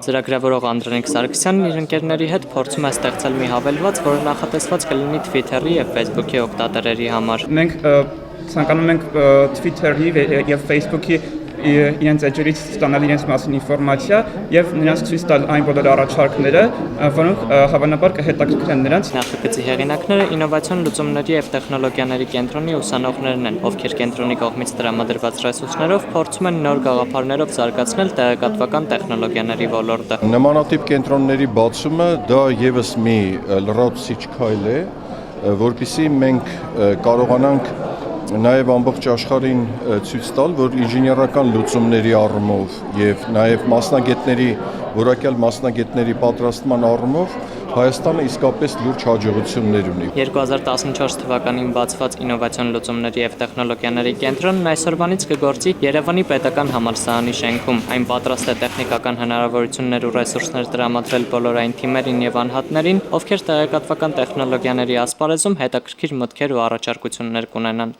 Ծրագրավորող Անդրանիկ Սարգսյանն իր ընկերների հետ փորձում է ստեղծել մի հավելված, որը նախատեսված կլինի Twitter-ի և Facebook-ի օգտատերերի համար։ Մենք ցանկանում ենք Twitter-ի և Facebook-ի իրենց էջերից ստանալ իրենց մասին ինֆորմացիա և նրանց ցույց տալ այն բոլոր առաջարկները, որոնք հավանաբար կհետաքրքրեն նրանց։ Նախագծի հեղինակները ինովացիոն լուծումների և տեխնոլոգիաների կենտրոնի ուսանողներն են, ովքեր կենտրոնի կողմից տրամադրված ռեսուրսներով փորձում են նոր գաղափարներով զարգացնել տեղեկատվական տեխնոլոգիաների ոլորտը։ Նմանատիպ կենտրոնների բացումը դա ևս մի լրացուցիչ քայլ է, որպեսզի մենք կարողանանք նաև ամբողջ աշխարհին ցույց տալ, որ ինժեներական լուծումների առումով և նաև որակյալ մասնագետների պատրաստման առումով Հայաստանը իսկապես լուրջ հաջողություններ ունի։ 2014 թվականին բացված ինովացիոն լուծումների և տեխնոլոգիաների կենտրոնն այսօրվանից կգործի Երևանի պետական համալսարանի շենքում։ Այն պատրաստ է տեխնիկական հնարավորություններ ու ռեսուրսներ տրամադրել բոլոր այն թիմերին և անհատներին, ովքեր տեղեկատվական տեխնոլոգիաների ասպարեզում հետաքրքիր մտքեր ու առաջարկություններ կունենան։